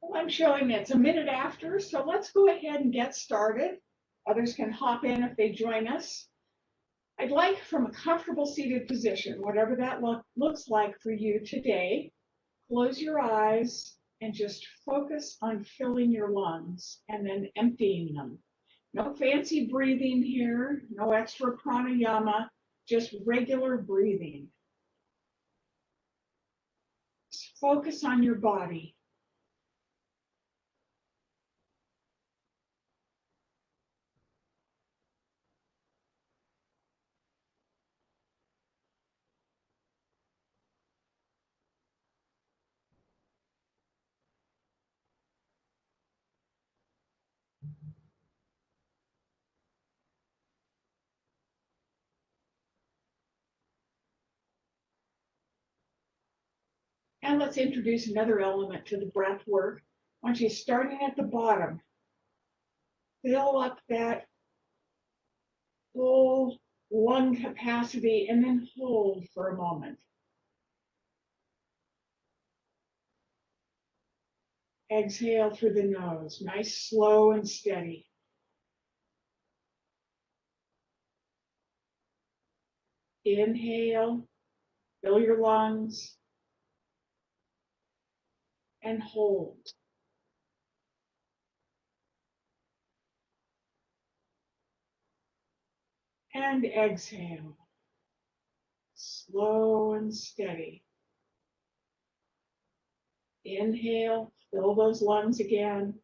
Well, I'm showing it's a minute after, so let's go ahead and get started. Others can hop in if they join us. I'd like from a comfortable seated position, whatever that looks like for you today, close your eyes and just focus on filling your lungs and then emptying them. No fancy breathing here, no extra pranayama, just regular breathing. Just focus on your body. And let's introduce another element to the breath work. I want you starting at the bottom, fill up that full lung capacity and then hold for a moment. Exhale through the nose, nice, slow, and steady. Inhale, fill your lungs, and hold. And exhale, slow and steady. Inhale, fill those lungs again.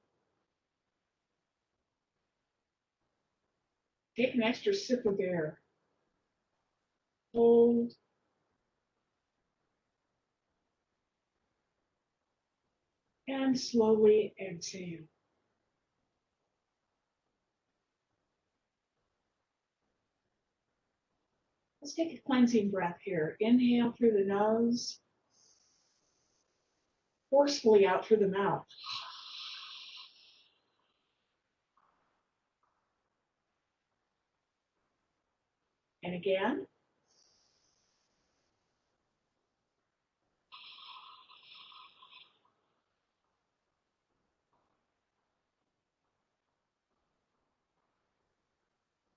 Take an extra sip of air. Hold. And slowly exhale. Let's take a cleansing breath here. Inhale through the nose, forcefully out through the mouth. And again.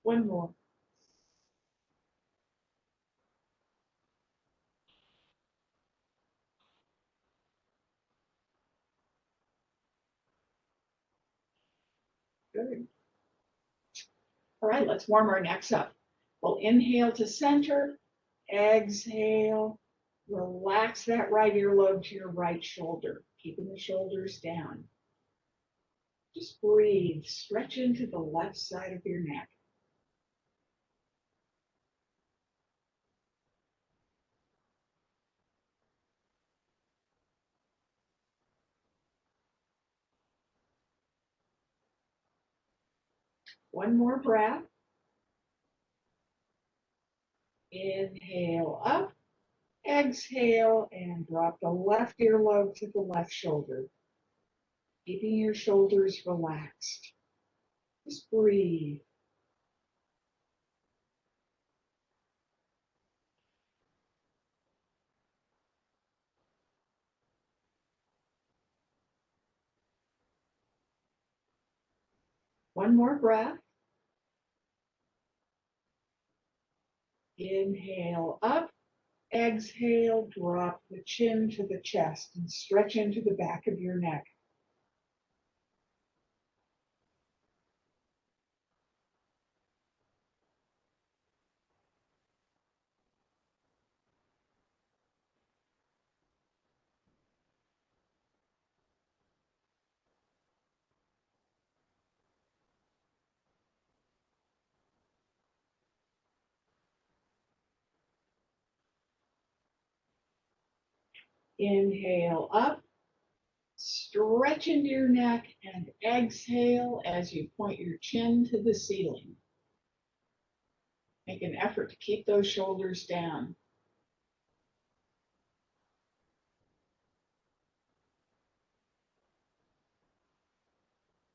One more. Good. All right, let's warm our necks up. We'll inhale to center, exhale, relax that right earlobe to your right shoulder, keeping the shoulders down. Just breathe, stretch into the left side of your neck. One more breath. Inhale up, exhale, and drop the left earlobe to the left shoulder, keeping your shoulders relaxed. Just breathe. One more breath. Inhale up, exhale, drop the chin to the chest and stretch into the back of your neck. Inhale up, stretch into your neck, and exhale as you point your chin to the ceiling. Make an effort to keep those shoulders down.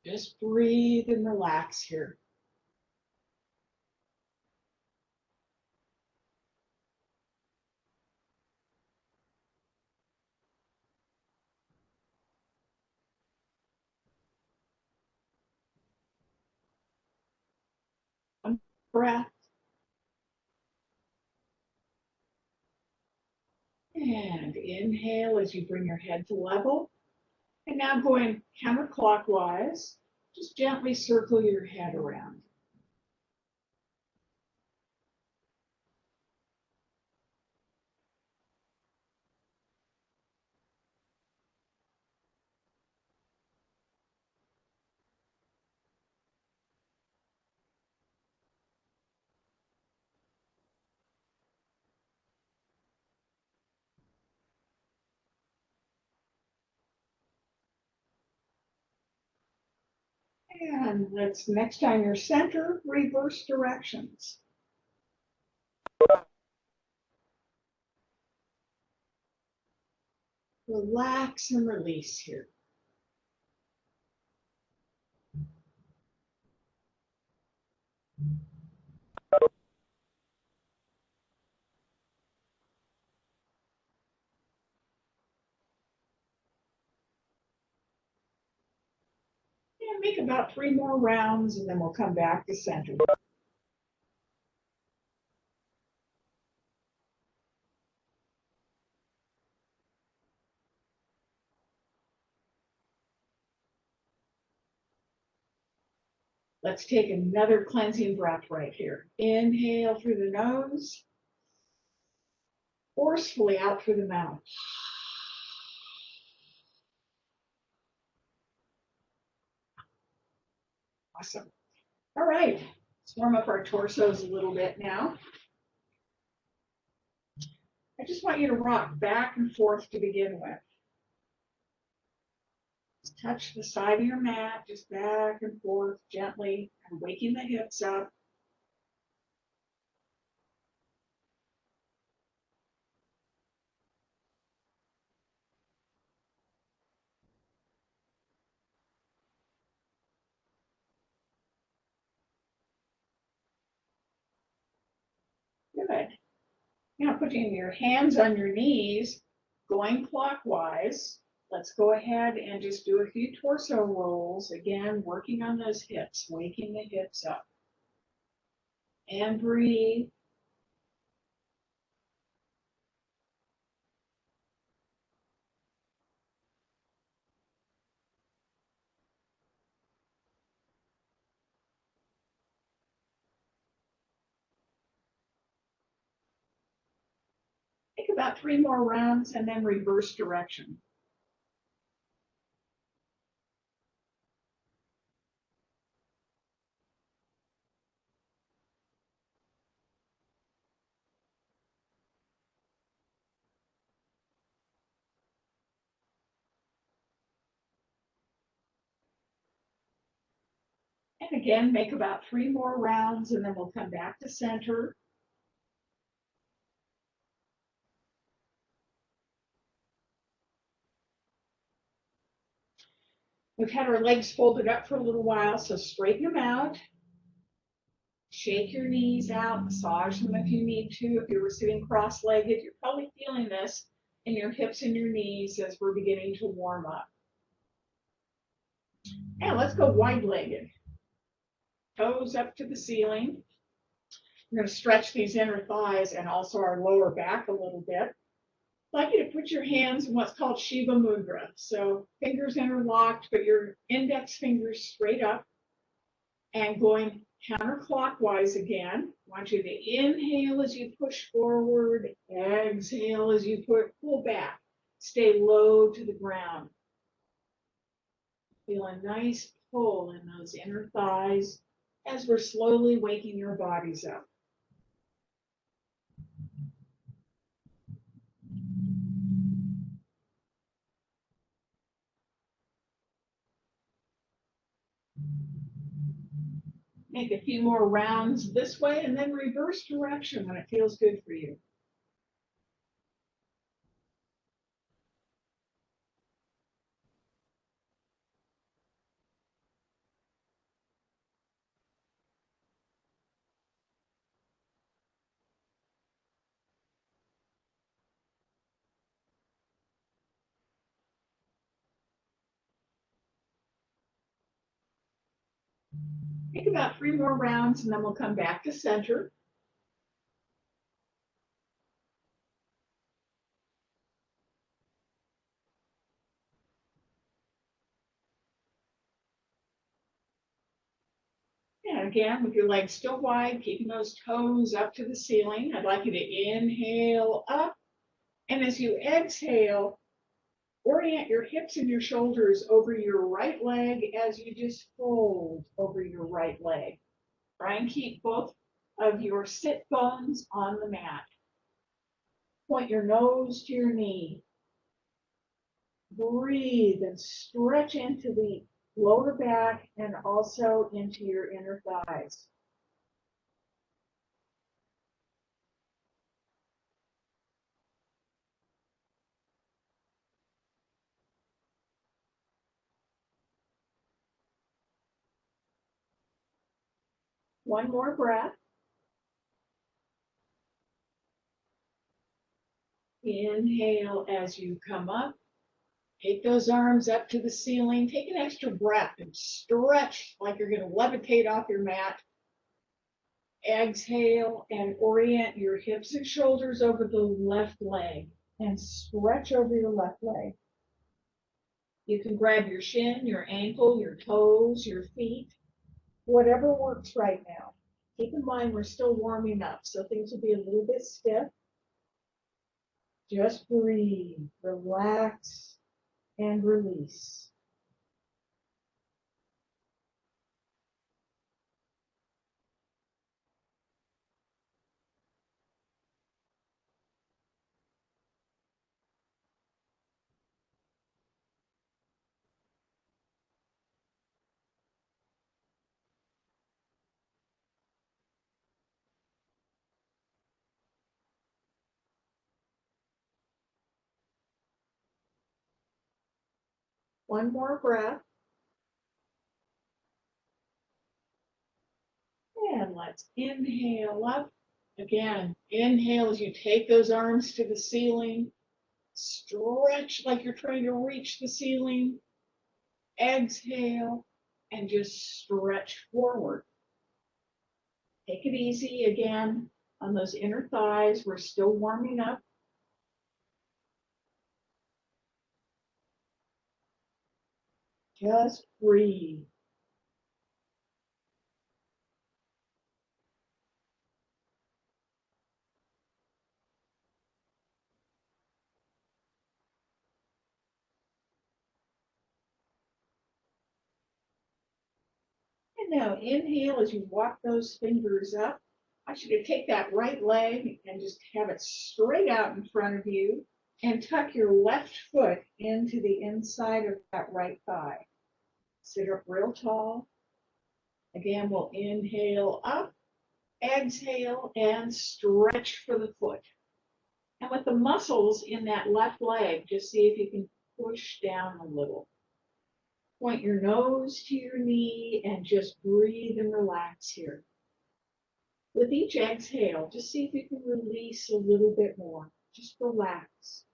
Just breathe and relax here. breath. And inhale as you bring your head to level. And now going counterclockwise, just gently circle your head around. And let's next time your center, reverse directions. Relax and release here. And make about 3 more rounds and then we'll come back to center. Let's take another cleansing breath right here. Inhale through the nose, forcefully out through the mouth. Awesome. All right, let's warm up our torsos a little bit now. I just want you to rock back and forth to begin with. Just touch the side of your mat, just back and forth gently, and waking the hips up. Good. Now putting your hands on your knees, going clockwise. Let's go ahead and just do a few torso rolls. Again, working on those hips, waking the hips up. And breathe. Take about 3 more rounds and then reverse direction. And again, make about 3 more rounds and then we'll come back to center. We've had our legs folded up for a little while, so straighten them out. Shake your knees out, massage them if you need to. If you were sitting cross-legged, you're probably feeling this in your hips and your knees as we're beginning to warm up. And let's go wide-legged. Toes up to the ceiling. We're going to stretch these inner thighs and also our lower back a little bit. I'd like you to put your hands in what's called Shiva Mudra. So fingers interlocked, but your index fingers straight up and going counterclockwise again. I want you to inhale as you push forward, exhale as you pull back. Stay low to the ground. Feel a nice pull in those inner thighs as we're slowly waking your bodies up. Make a few more rounds this way and then reverse direction when it feels good for you. Take about 3 more rounds and then we'll come back to center. And again, with your legs still wide, keeping those toes up to the ceiling. I'd like you to inhale up. And as you exhale, orient your hips and your shoulders over your right leg as you just fold over your right leg. Try and keep both of your sit bones on the mat. Point your nose to your knee. Breathe and stretch into the lower back and also into your inner thighs. One more breath. Inhale as you come up. Take those arms up to the ceiling. Take an extra breath and stretch like you're going to levitate off your mat. Exhale and orient your hips and shoulders over the left leg and stretch over your left leg. You can grab your shin, your ankle, your toes, your feet, whatever works right now. Keep in mind we're still warming up, so things will be a little bit stiff. Just breathe, relax, and release. One more breath. And let's inhale up. Again, inhale as you take those arms to the ceiling. Stretch like you're trying to reach the ceiling. Exhale and just stretch forward. Take it easy again on those inner thighs. We're still warming up. Just breathe. And now inhale as you walk those fingers up. I want you to take that right leg and just have it straight out in front of you and tuck your left foot into the inside of that right thigh. Sit up real tall. Again, we'll inhale up, exhale, and stretch for the foot. And with the muscles in that left leg, just see if you can push down a little. Point your nose to your knee and just breathe and relax here. With each exhale, just see if you can release a little bit more. Just relax.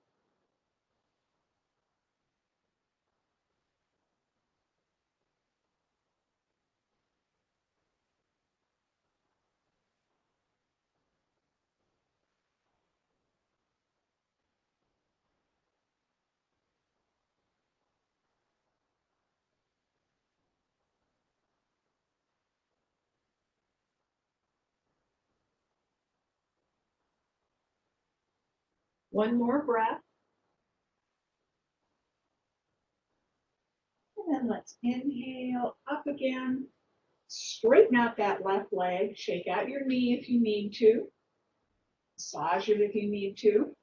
One more breath. And then let's inhale up again. Straighten out that left leg. Shake out your knee if you need to. Massage it if you need to.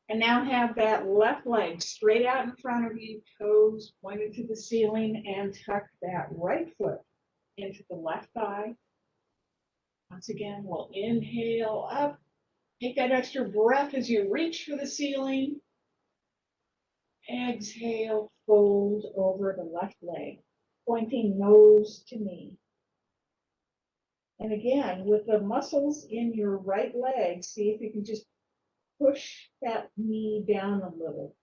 And now have that left leg straight out in front of you, toes pointed to the ceiling, and tuck that right foot into the left thigh. Once again, we'll inhale up. Take that extra breath as you reach for the ceiling. Exhale, fold over the left leg, pointing nose to knee. And again, with the muscles in your right leg, see if you can just push that knee down a little.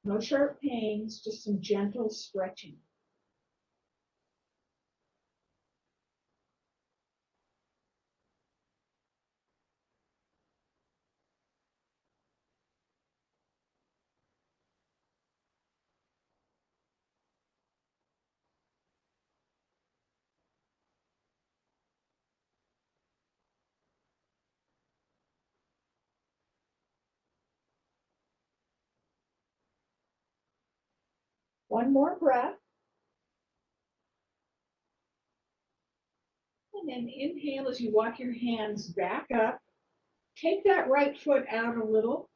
No sharp pains, just some gentle stretching. One more breath. And then inhale as you walk your hands back up. Take that right foot out a little.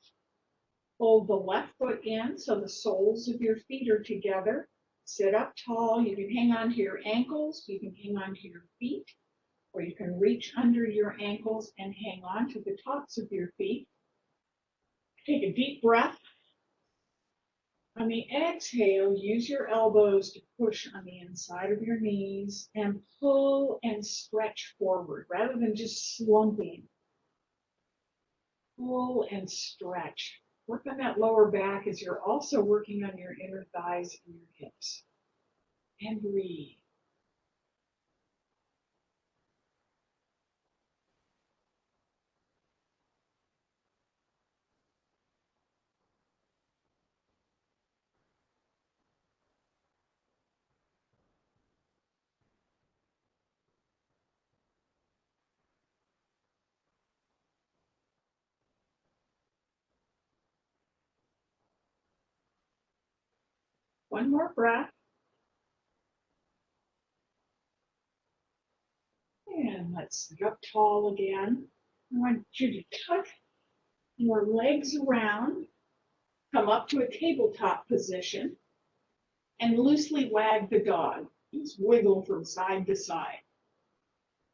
Hold the left foot in so the soles of your feet are together. Sit up tall. You can hang on to your ankles. You can hang on to your feet. Or you can reach under your ankles and hang on to the tops of your feet. Take a deep breath. On the exhale, use your elbows to push on the inside of your knees and pull and stretch forward rather than just slumping. Pull and stretch. Work on that lower back as you're also working on your inner thighs and your hips. And breathe. One more breath. And let's sit up tall again. I want you to tuck your legs around, come up to a tabletop position, and loosely wag the dog. Just wiggle from side to side.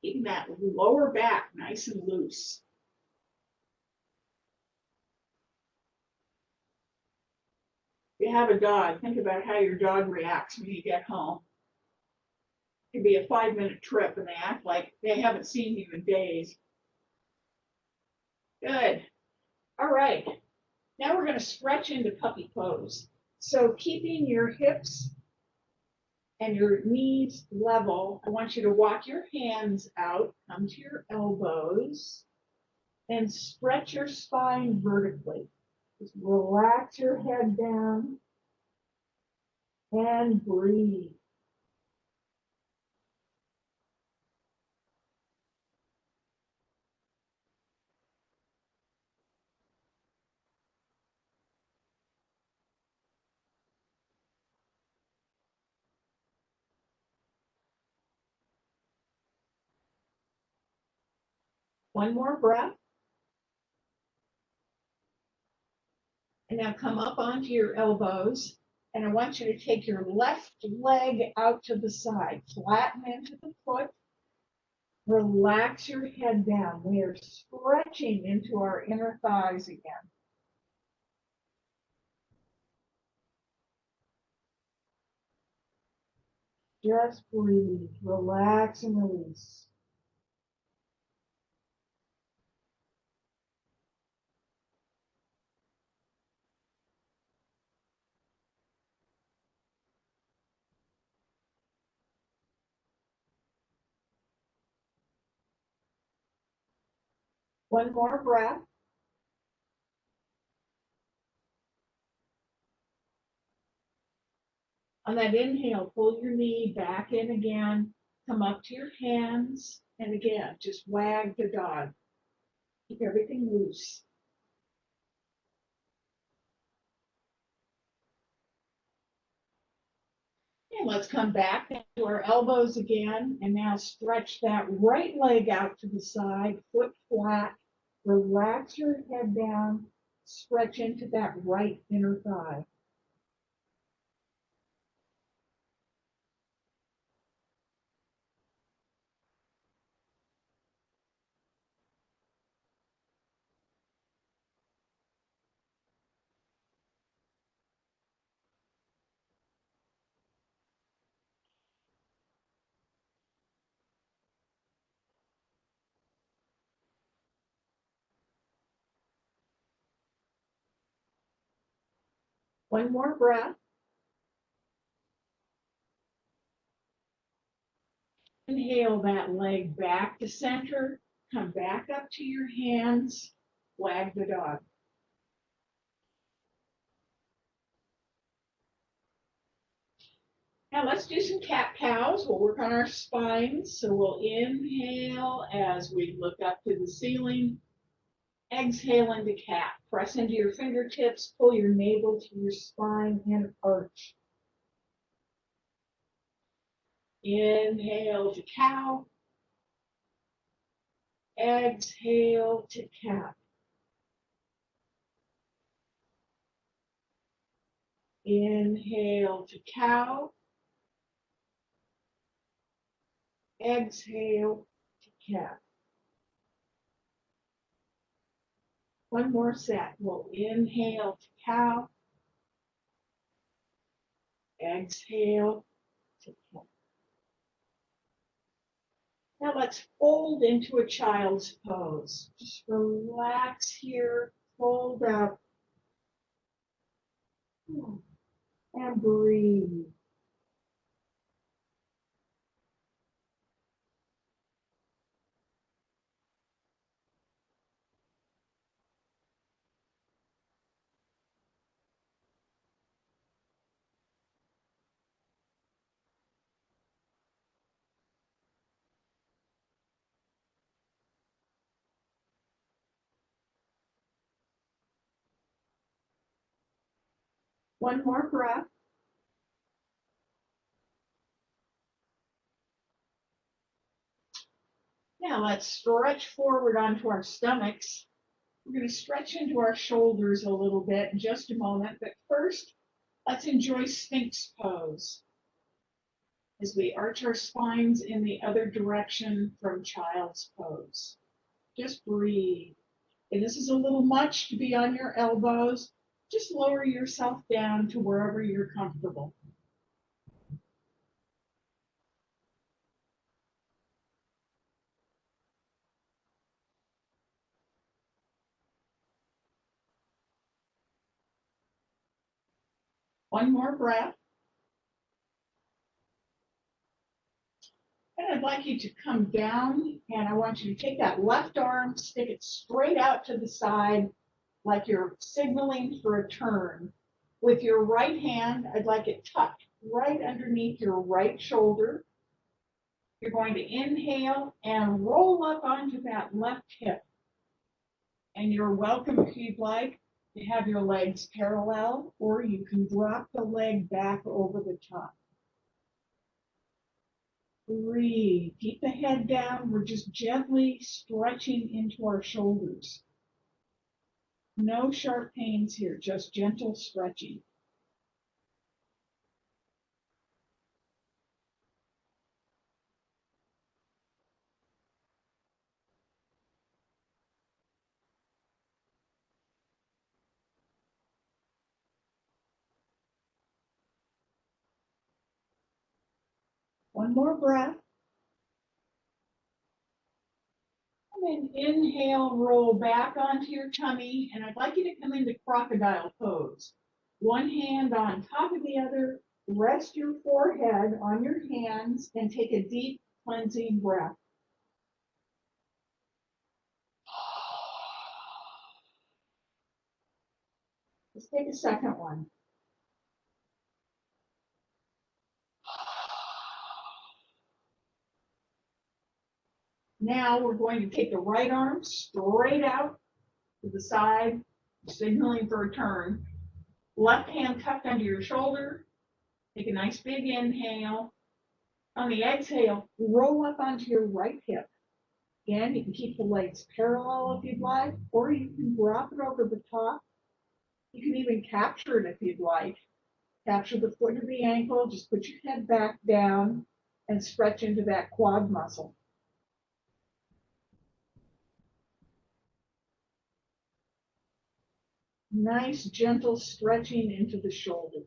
Keeping that lower back nice and loose. If you have a dog, think about how your dog reacts when you get home. It could be a 5-minute trip and they act like they haven't seen you in days. Good. All right. Now we're going to stretch into puppy pose. So keeping your hips and your knees level, I want you to walk your hands out, come to your elbows, and stretch your spine vertically. Just relax your head down and breathe. One more breath. And now come up onto your elbows. And I want you to take your left leg out to the side. Flatten into the foot. Relax your head down. We are stretching into our inner thighs again. Just breathe. Relax and release. One more breath. On that inhale, pull your knee back in again. Come up to your hands. And again, just wag the dog. Keep everything loose. And let's come back to our elbows again. And now stretch that right leg out to the side, foot flat. Relax your head down. Stretch into that right inner thigh. One more breath. Inhale that leg back to center. Come back up to your hands. Wag the dog. Now let's do some cat-cows. We'll work on our spines. So we'll inhale as we look up to the ceiling. Exhale into cat. Press into your fingertips. Pull your navel to your spine and arch. Inhale to cow. Exhale to cat. Inhale to cow. Exhale to cat. One more set. We'll inhale to cow. Exhale to cat. Now let's fold into a child's pose. Just relax here, fold up, and breathe. One more breath. Now let's stretch forward onto our stomachs. We're going to stretch into our shoulders a little bit in just a moment, but first, let's enjoy Sphinx pose as we arch our spines in the other direction from child's pose. Just breathe. And this is a little much to be on your elbows. Just lower yourself down to wherever you're comfortable. One more breath. And I'd like you to come down, and I want you to take that left arm, stick it straight out to the side, like you're signaling for a turn. With your right hand, I'd like it tucked right underneath your right shoulder. You're going to inhale and roll up onto that left hip. And you're welcome, if you'd like, to have your legs parallel, or you can drop the leg back over the top. Breathe. Keep the head down. We're just gently stretching into our shoulders. No sharp pains here, just gentle stretching. One more breath. And then inhale, roll back onto your tummy, and I'd like you to come into crocodile pose. One hand on top of the other, rest your forehead on your hands, and take a deep cleansing breath. Let's take a second one. Now we're going to take the right arm straight out to the side, signaling for a turn. Left hand tucked under your shoulder. Take a nice big inhale. On the exhale, roll up onto your right hip. Again, you can keep the legs parallel if you'd like, or you can drop it over the top. You can even capture it if you'd like. Capture the foot of the ankle, just put your head back down and stretch into that quad muscle. Nice, gentle stretching into the shoulder.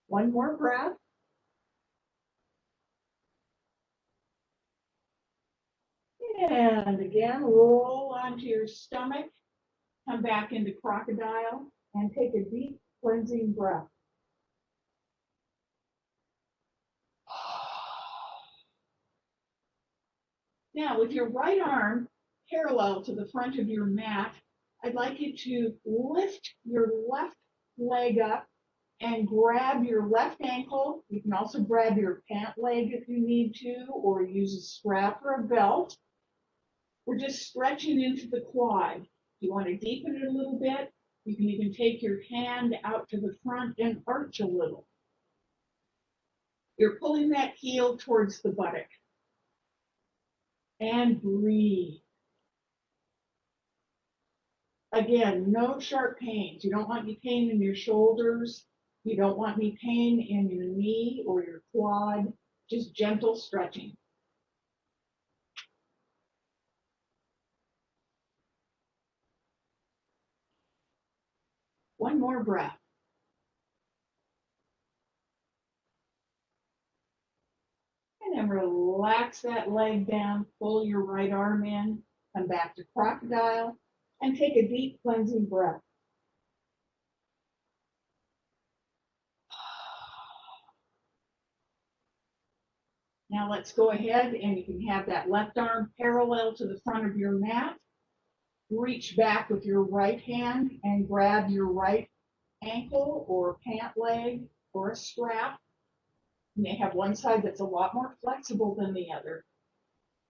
One more breath. And again, roll onto your stomach, come back into crocodile, and take a deep cleansing breath. Now, with your right arm parallel to the front of your mat, I'd like you to lift your left leg up and grab your left ankle. You can also grab your pant leg if you need to, or use a strap or a belt. We're just stretching into the quad. If you want to deepen it a little bit, you can even take your hand out to the front and arch a little. You're pulling that heel towards the buttock. And breathe. Again, no sharp pains. You don't want any pain in your shoulders. You don't want any pain in your knee or your quad. Just gentle stretching. One more breath. And then relax that leg down, pull your right arm in, come back to crocodile, and take a deep cleansing breath. Now let's go ahead and you can have that left arm parallel to the front of your mat. Reach back with your right hand and grab your right ankle or pant leg or a strap. You may have one side that's a lot more flexible than the other.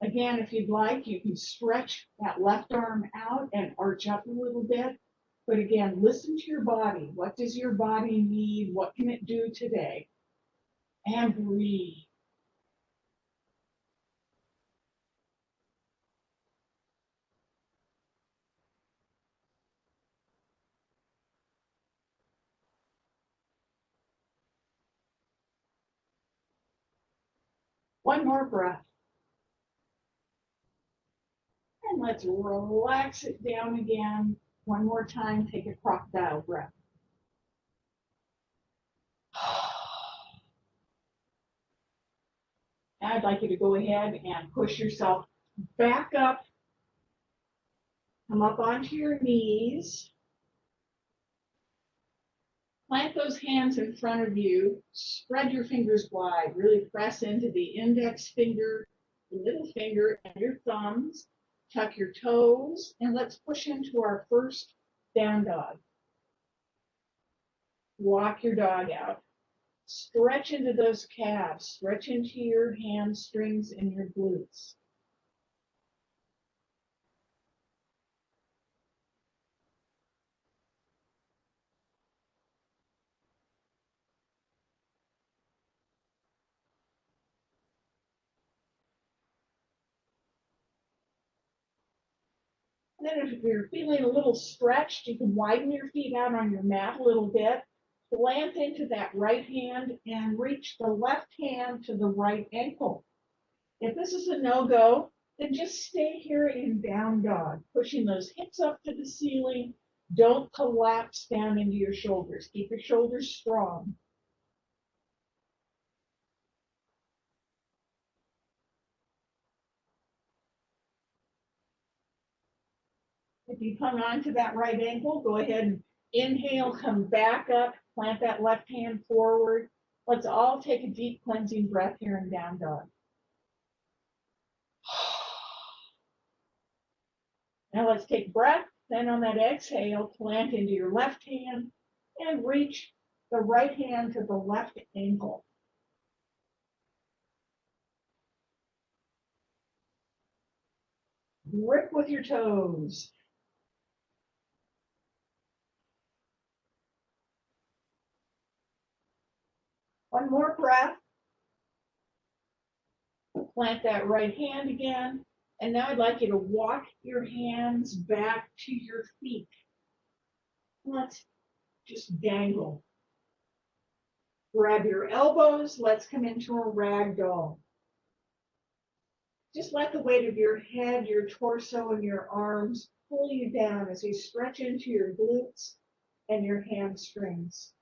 Again, if you'd like, you can stretch that left arm out and arch up a little bit. But again, listen to your body. What does your body need? What can it do today? And breathe. One more breath. And let's relax it down again. One more time, take a crocodile breath. Now I'd like you to go ahead and push yourself back up. Come up onto your knees. Plant those hands in front of you. Spread your fingers wide. Really press into the index finger, the middle finger, and your thumbs. Tuck your toes, and let's push into our first down dog. Walk your dog out. Stretch into those calves. Stretch into your hamstrings and your glutes. And then if you're feeling a little stretched, you can widen your feet out on your mat a little bit. Plant into that right hand and reach the left hand to the right ankle. If this is a no-go, then just stay here in down dog, pushing those hips up to the ceiling. Don't collapse down into your shoulders. Keep your shoulders strong. If you've hung on to that right ankle, go ahead and inhale, come back up, plant that left hand forward. Let's all take a deep cleansing breath here in down dog. Now let's take breath. Then on that exhale, plant into your left hand and reach the right hand to the left ankle. Grip with your toes. One more breath. Plant that right hand again. And now I'd like you to walk your hands back to your feet. Let's just dangle. Grab your elbows. Let's come into a ragdoll. Just let the weight of your head, your torso, and your arms pull you down as you stretch into your glutes and your hamstrings.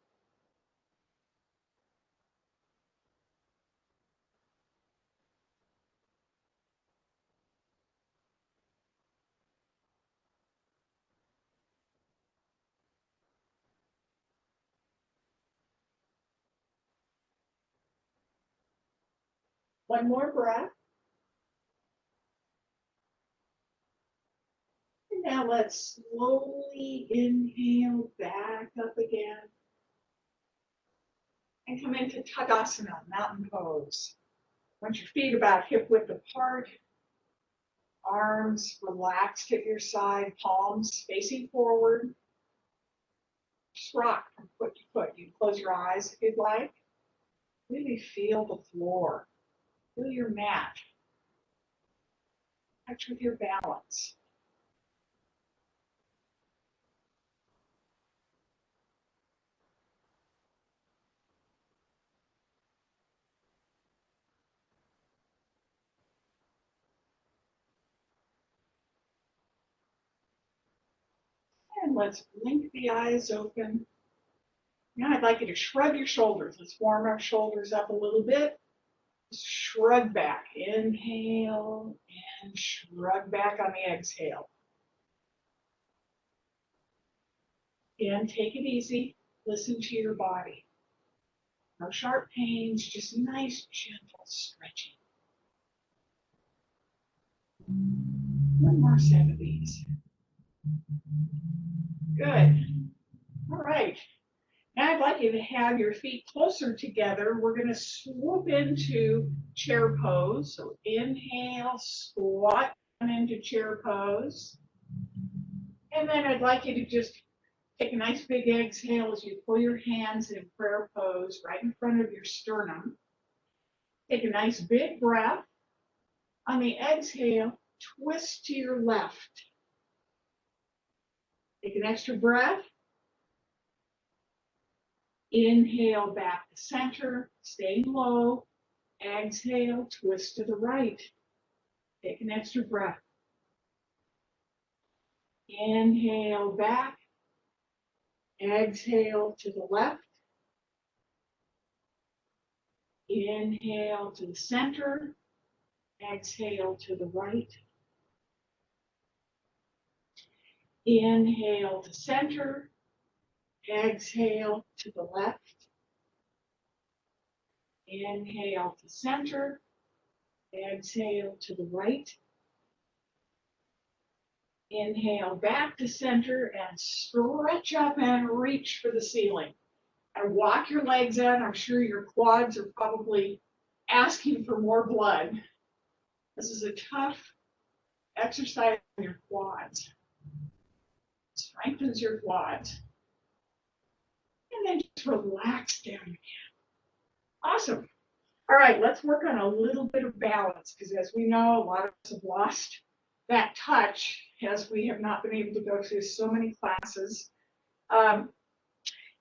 One more breath. And now let's slowly inhale back up again. And come into Tadasana, mountain pose. Want your feet about hip width apart. Arms relaxed at your side, palms facing forward. Just rock from foot to foot. You can close your eyes if you'd like. Really feel the floor. Feel your mat. Touch with your balance. And let's blink the eyes open. Now I'd like you to shrug your shoulders. Let's warm our shoulders up a little bit. Shrug back. Inhale and shrug back on the exhale. Again, take it easy. Listen to your body. No sharp pains, just nice, gentle stretching. One more set of these. Good. All right. Now I'd like you to have your feet closer together. We're going to swoop into chair pose. So inhale, squat down into chair pose. And then I'd like you to just take a nice big exhale as you pull your hands in prayer pose right in front of your sternum. Take a nice big breath. On the exhale, twist to your left. Take an extra breath. Inhale back to center, staying low. Exhale, twist to the right. Take an extra breath. Inhale back. Exhale to the left. Inhale to the center. Exhale to the right. Inhale to center. Exhale to the left. Inhale to center. Exhale to the right. Inhale back to center and stretch up and reach for the ceiling. And walk your legs out. I'm sure your quads are probably asking for more blood. This is a tough exercise on your quads. Strengthens your quads. And then just relax down again. Awesome. All right, let's work on a little bit of balance because as we know, a lot of us have lost that touch as we have not been able to go through so many classes.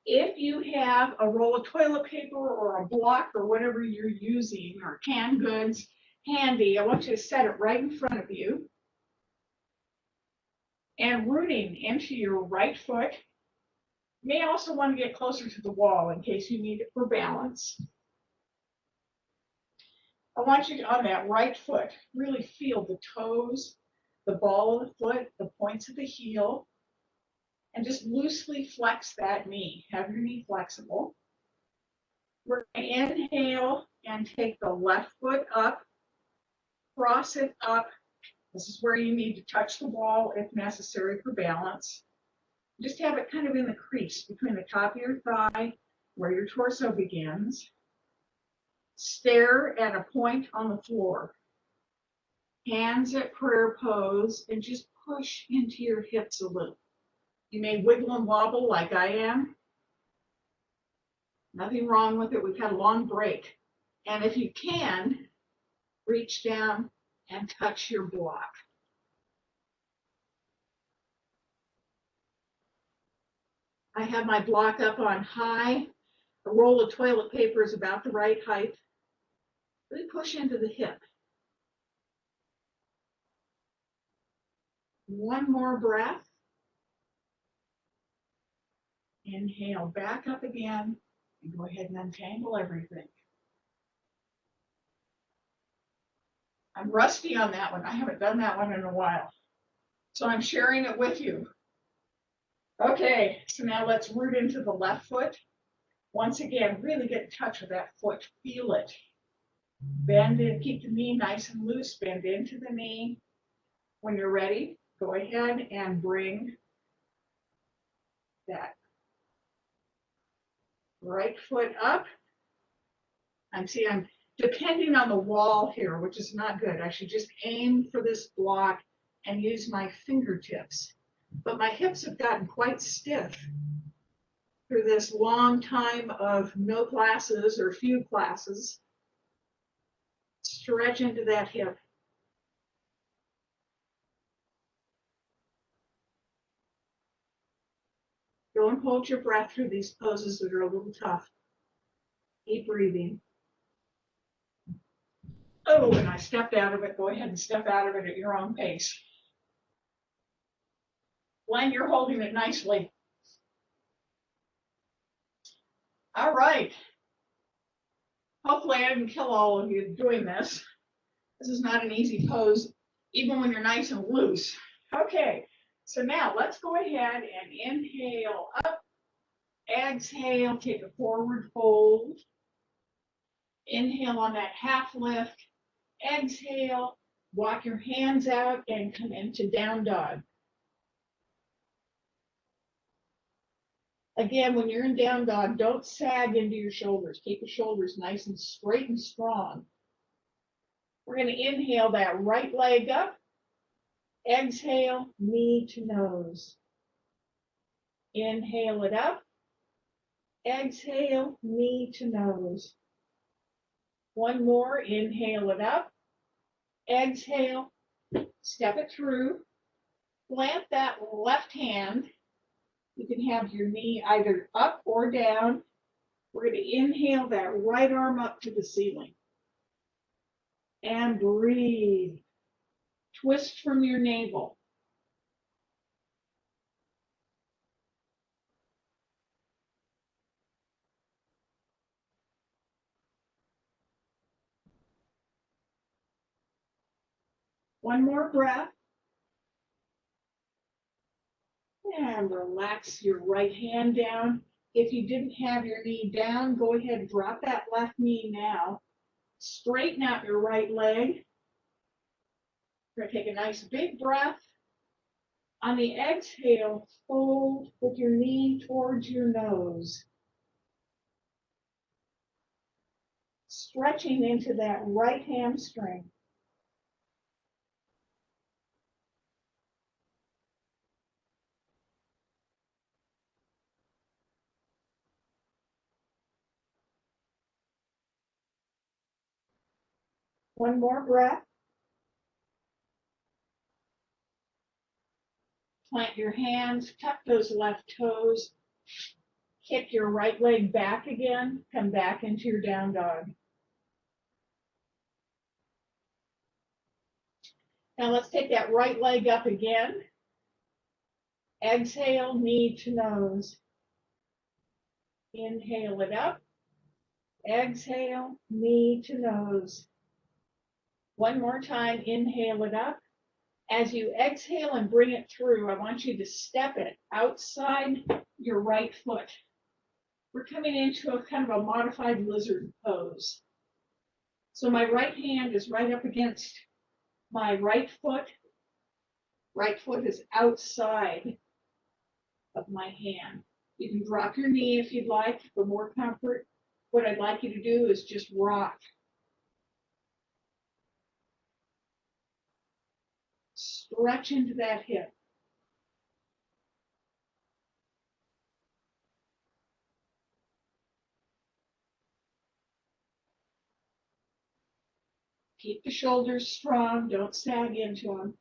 If you have a roll of toilet paper or a block or whatever you're using or canned goods handy, I want you to set it right in front of you. And rooting into your right foot. You may also want to get closer to the wall in case you need it for balance. I want you to, on that right foot, really feel the toes, the ball of the foot, the points of the heel, and just loosely flex that knee. Have your knee flexible. We're going to inhale and take the left foot up, cross it up. This is where you need to touch the wall if necessary for balance. Just have it kind of in the crease between the top of your thigh, where your torso begins. Stare at a point on the floor. Hands at prayer pose and just push into your hips a little. You may wiggle and wobble like I am. Nothing wrong with it. We've had a long break. And if you can, reach down and touch your block. I have my block up on high. A roll of toilet paper is about the right height. Really push into the hip. One more breath. Inhale back up again and go ahead and untangle everything. I'm rusty on that one. I haven't done that one in a while. So I'm sharing it with you. Okay, so now let's root into the left foot. Once again, really get in touch with that foot. Feel it. Bend in, keep the knee nice and loose. Bend into the knee. When you're ready, go ahead and bring that right foot up. I'm depending on the wall here, which is not good. I should just aim for this block and use my fingertips. But my hips have gotten quite stiff through this long time of no classes or few classes. Stretch into that hip. Don't hold your breath through these poses that are a little tough. Keep breathing. Oh, and I stepped out of it. Go ahead and step out of it at your own pace. Len, you're holding it nicely. All right. Hopefully I didn't kill all of you doing this. This is not an easy pose, even when you're nice and loose. Okay, so now let's go ahead and inhale up. Exhale, take a forward fold. Inhale on that half lift. Exhale, walk your hands out and come into down dog. Again, when you're in down dog, don't sag into your shoulders. Keep your shoulders nice and straight and strong. We're going to inhale that right leg up. Exhale, knee to nose. Inhale it up. Exhale, knee to nose. One more, inhale it up. Exhale, step it through. Plant that left hand. You can have your knee either up or down. We're going to inhale that right arm up to the ceiling. And breathe. Twist from your navel. One more breath. And relax your right hand down. If you didn't have your knee down, go ahead and drop that left knee now. Straighten out your right leg. We're going to take a nice big breath. On the exhale, fold with your knee towards your nose. Stretching into that right hamstring. One more breath. Plant your hands, tuck those left toes, kick your right leg back again, come back into your down dog. Now let's take that right leg up again. Exhale, knee to nose. Inhale it up. Exhale, knee to nose. One more time, inhale it up. As you exhale and bring it through, I want you to step it outside your right foot. We're coming into a kind of a modified lizard pose. So my right hand is right up against my right foot. Right foot is outside of my hand. You can drop your knee if you'd like for more comfort. What I'd like you to do is just rock. Stretch into that hip. Keep the shoulders strong. Don't sag into them.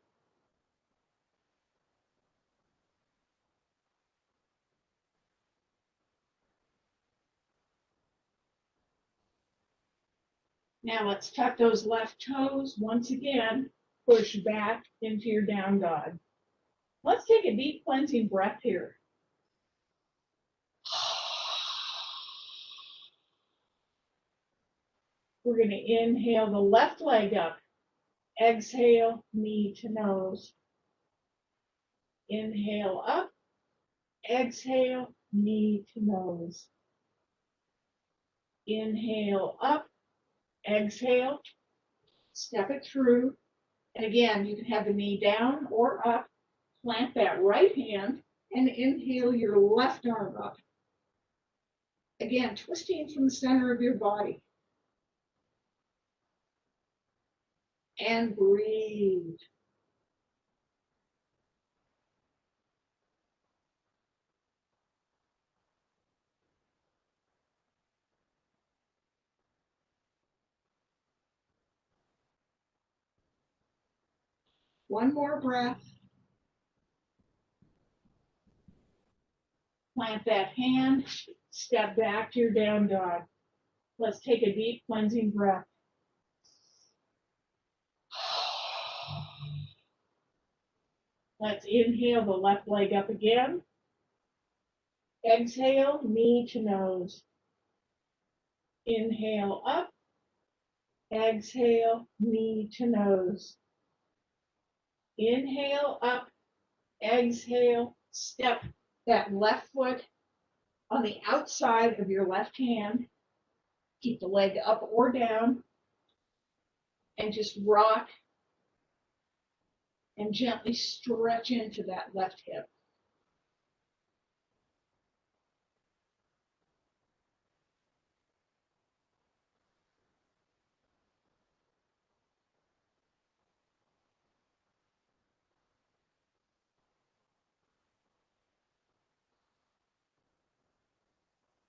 Now let's tuck those left toes. Once again, push back into your down dog. Let's take a deep cleansing breath here. We're going to inhale the left leg up. Exhale, knee to nose. Inhale up. Exhale, knee to nose. Inhale up. Exhale. Step it through. And again, you can have the knee down or up. Plant that right hand and inhale your left arm up. Again, twisting from the center of your body. And breathe. One more breath. Plant that hand, step back to your down dog. Let's take a deep cleansing breath. Let's inhale the left leg up again. Exhale, knee to nose. Inhale up. Exhale, knee to nose. Inhale up. Exhale, step that left foot on the outside of your left hand. Keep the leg up or down. And just rock and gently stretch into that left hip.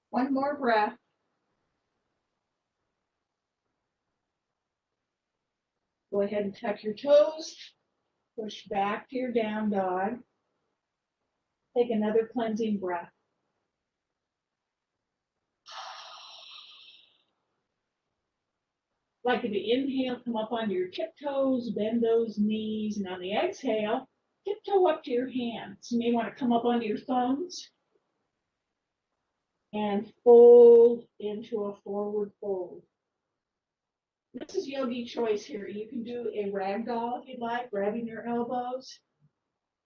One more breath. Go ahead and tuck your toes. Push back to your down dog. Take another cleansing breath. Like to inhale, come up onto your tiptoes, bend those knees, and on the exhale, tiptoe up to your hands. You may want to come up onto your thumbs and fold into a forward fold. This is yogi choice here. You can do a ragdoll if you'd like, grabbing your elbows,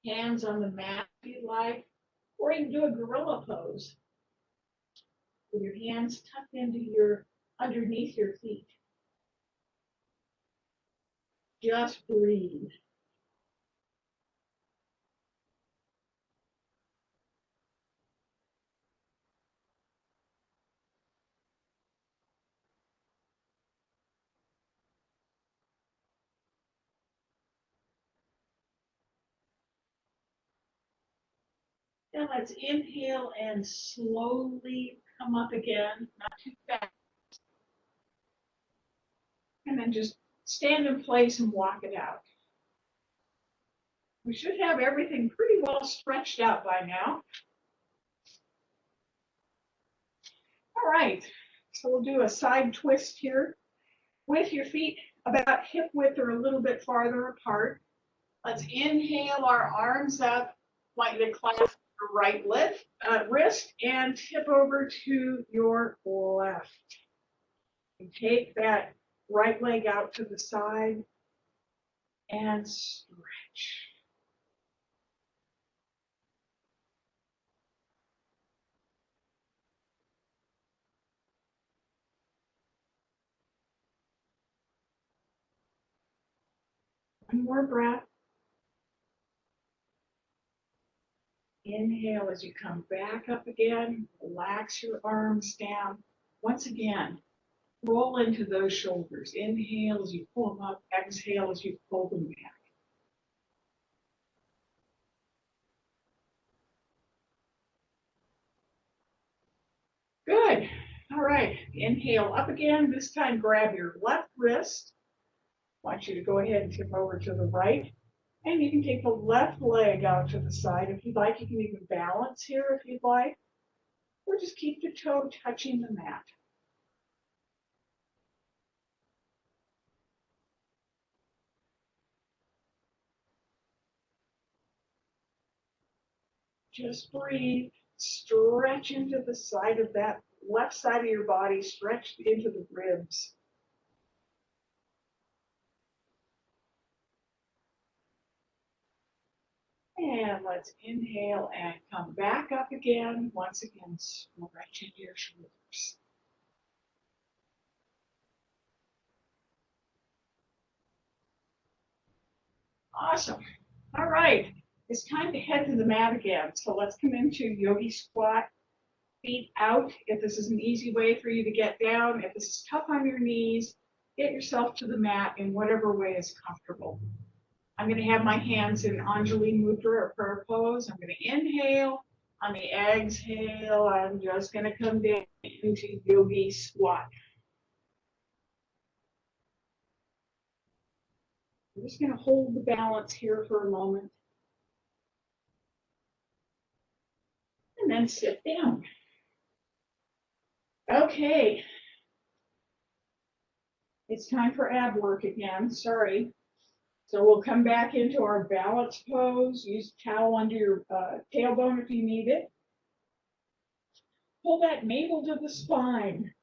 hands on the mat if you'd like, or you can do a gorilla pose with your hands tucked into underneath your feet. Just breathe. And let's inhale and slowly come up again, not too fast. And then just stand in place and walk it out. We should have everything pretty well stretched out by now. All right, so we'll do a side twist here with your feet about hip width or a little bit farther apart. Let's inhale our arms up, like to clasp your right wrist and tip over to your left. And take that right leg out to the side and stretch. One more breath. Inhale as you come back up again. Relax your arms down. Once again, roll into those shoulders. Inhale as you pull them up. Exhale as you pull them back. Good. All right. Inhale up again. This time grab your left wrist. I want you to go ahead and tip over to the right. And you can take the left leg out to the side if you'd like. You can even balance here if you'd like. Or just keep the toe touching the mat. Just breathe. Stretch into the side of that left side of your body. Stretch into the ribs. And let's inhale and come back up again. Once again, stretch into your shoulders. Awesome. All right. It's time to head to the mat again. So let's come into yogi squat. Feet out. If this is an easy way for you to get down, if this is tough on your knees, get yourself to the mat in whatever way is comfortable. I'm going to have my hands in Anjali Mudra or prayer pose. I'm going to inhale. On the exhale, I'm just going to come down into yogi squat. I'm just going to hold the balance here for a moment and then sit down. Okay, it's time for ab work again. Sorry. So we'll come back into our balance pose. Use a towel under your tailbone if you need it. Pull that navel to the spine.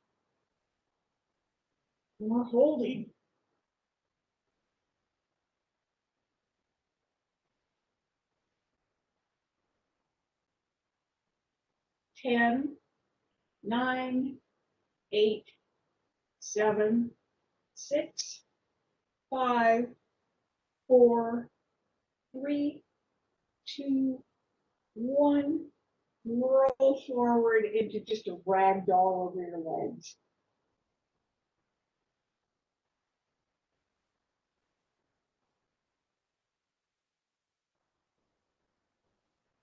We're holding. 10, 9, 8, 7, 6, 5, 4, 3, 2, 1. Roll forward into just a rag doll over your legs.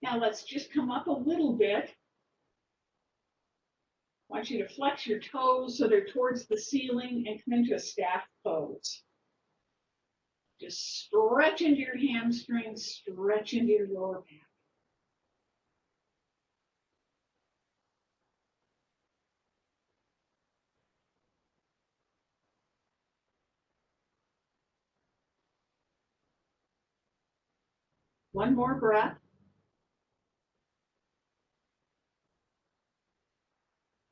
Now let's just come up a little bit. I want you to flex your toes so they're towards the ceiling and come into a staff pose. Just stretch into your hamstrings, stretch into your lower back. One more breath.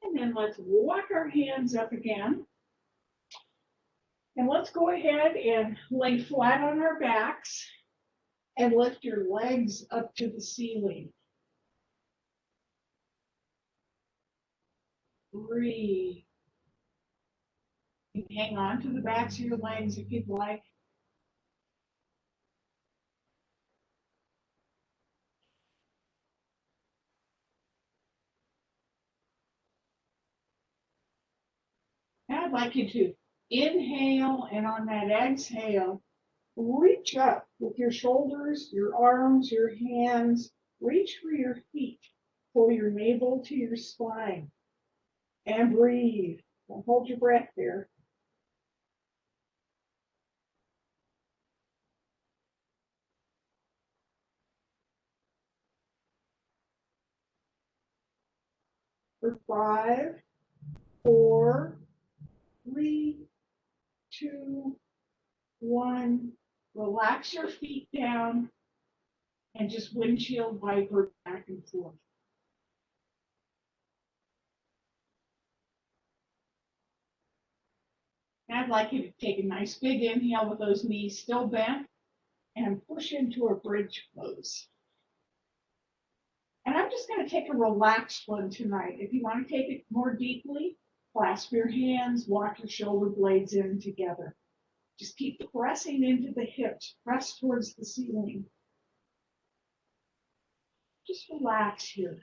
And then let's walk our hands up again. And let's go ahead and lay flat on our backs and lift your legs up to the ceiling. Breathe. You can hang on to the backs of your legs if you'd like. Now I'd like you to inhale, and on that exhale, reach up with your shoulders, your arms, your hands. Reach for your feet. Pull your navel to your spine and breathe. And hold your breath there. For 5, 4, 3, 2, 1. Relax your feet down and just windshield wiper back and forth. I'd like you to take a nice big inhale with those knees still bent and push into a bridge pose. And I'm just going to take a relaxed one tonight. If you want to take it more deeply, clasp your hands, walk your shoulder blades in together. Just keep pressing into the hips, press towards the ceiling. Just relax here.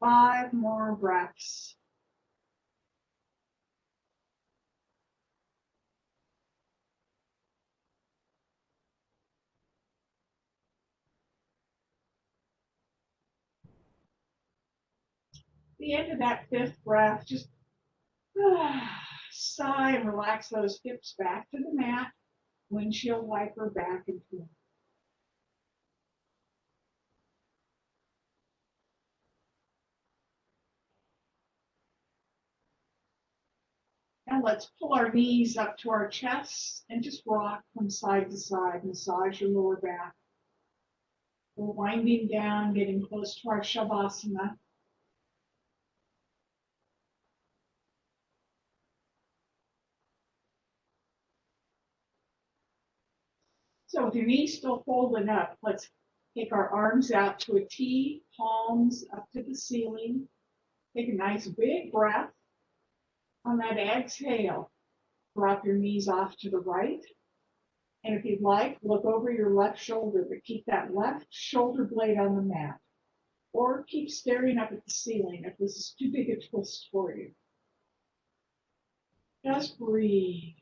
Five more breaths. The end of that fifth breath, just sigh and relax those hips back to the mat, windshield wiper back and forth. Now let's pull our knees up to our chests and just rock from side to side, massage your lower back. We're winding down, getting close to our Shavasana. So with your knees still folded up, let's take our arms out to a T, palms up to the ceiling. Take a nice big breath. On that exhale, drop your knees off to the right. And if you'd like, look over your left shoulder, but keep that left shoulder blade on the mat. Or keep staring up at the ceiling if this is too big a twist for you. Just breathe.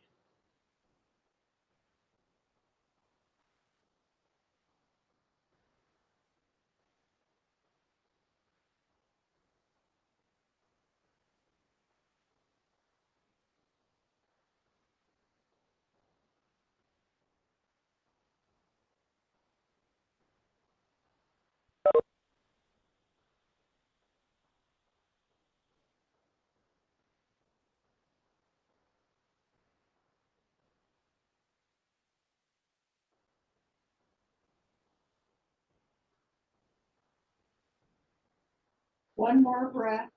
One more breath.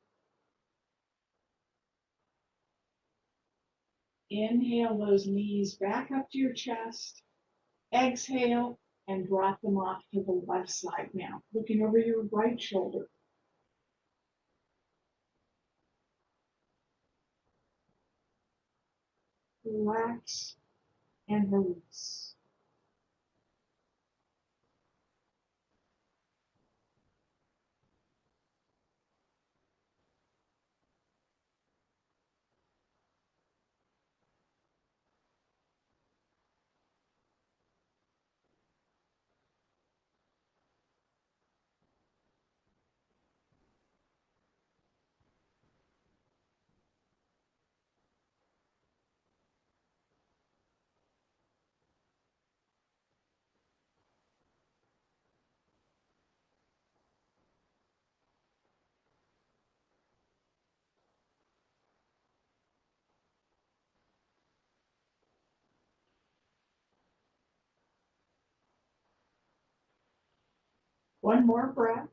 Inhale those knees back up to your chest. Exhale and drop them off to the left side now, looking over your right shoulder. Relax and release. One more breath.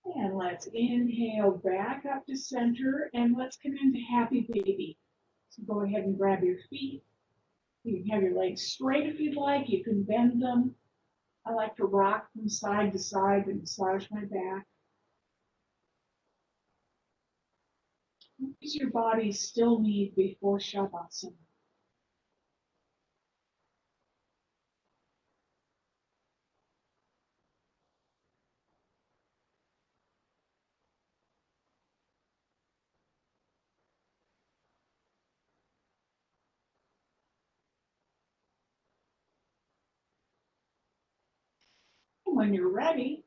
And let's inhale back up to center and let's come into happy baby. So go ahead and grab your feet. You can have your legs straight if you'd like. You can bend them. I like to rock from side to side and massage my back. What does your body still need before Shavasana? And when you're ready,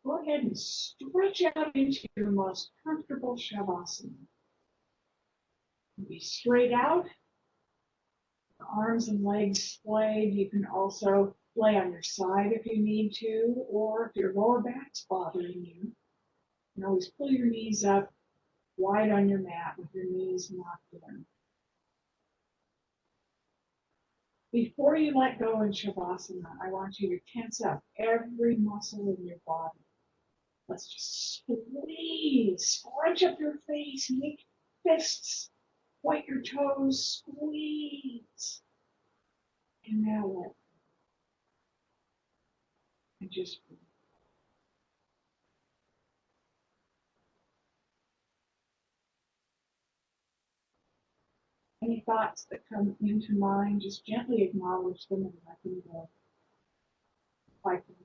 go ahead and stretch out into your most comfortable Shavasana. Be straight out, arms and legs splayed. You can also lay on your side if you need to, or if your lower back's bothering you, you can always pull your knees up wide on your mat with your knees locked in. Before you let go in Shavasana, I want you to tense up every muscle in your body. Let's just squeeze, scrunch up your face, make fists, point your toes, squeeze. And now let, and just breathe. Any thoughts that come into mind, just gently acknowledge them and let them go. Fight them.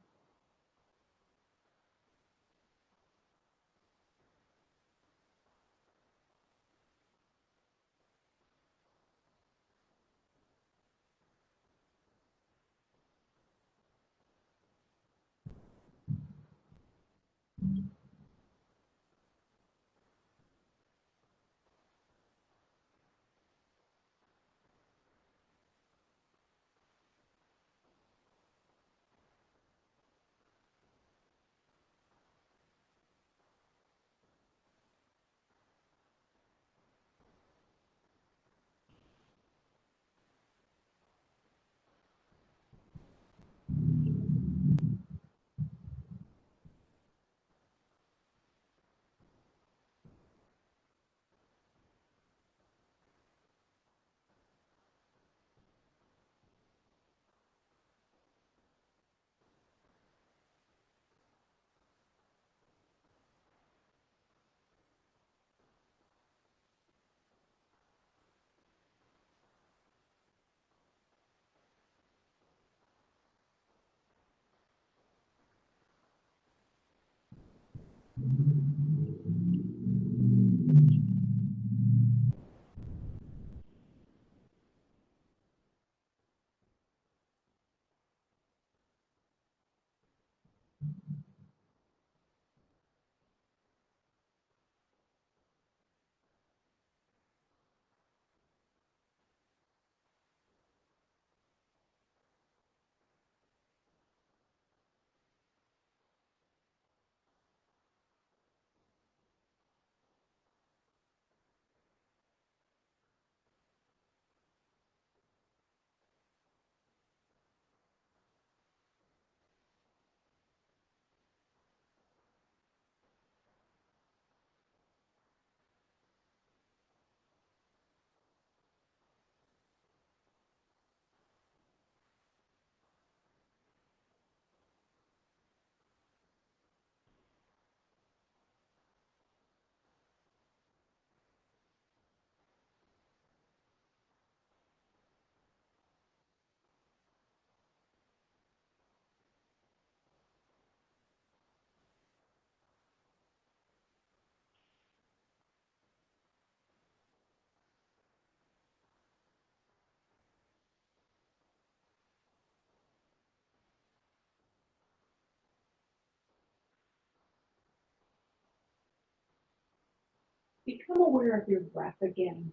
Become aware of your breath again.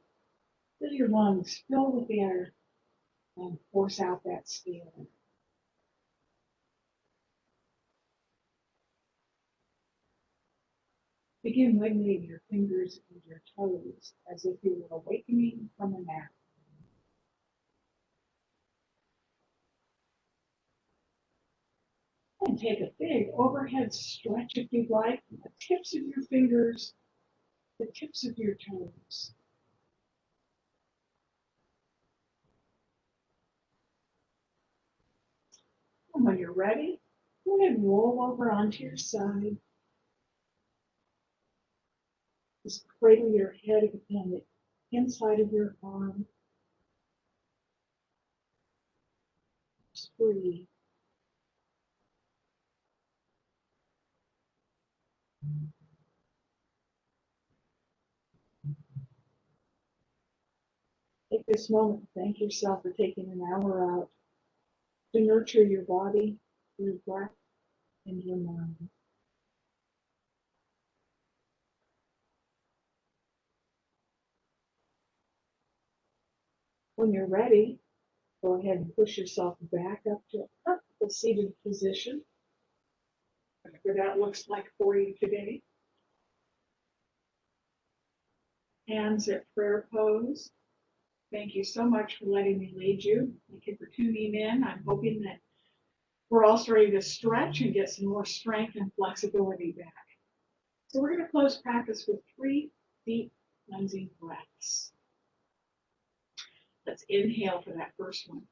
Feel your lungs fill with air and force out that stale air. Begin wiggling your fingers and your toes as if you were awakening from a nap. And take a big overhead stretch if you'd like, from the tips of your fingers, the tips of your toes. And when you're ready, go ahead and roll over onto your side. Just cradle your head on the inside of your arm. Just breathe. Take this moment to thank yourself for taking an hour out to nurture your body, your breath, and your mind. When you're ready, go ahead and push yourself back up to a comfortable seated position, whatever that looks like for you today. Hands at prayer pose. Thank you so much for letting me lead you. Thank you for tuning in. I'm hoping that we're all starting to stretch and get some more strength and flexibility back. So we're going to close practice with 3 deep cleansing breaths. Let's inhale for that first one.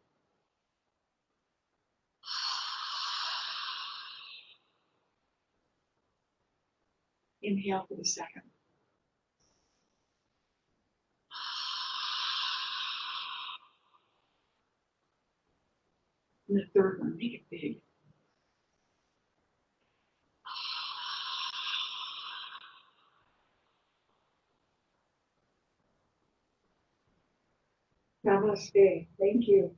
Inhale for the second. And the third one, make it big. Namaste. Thank you.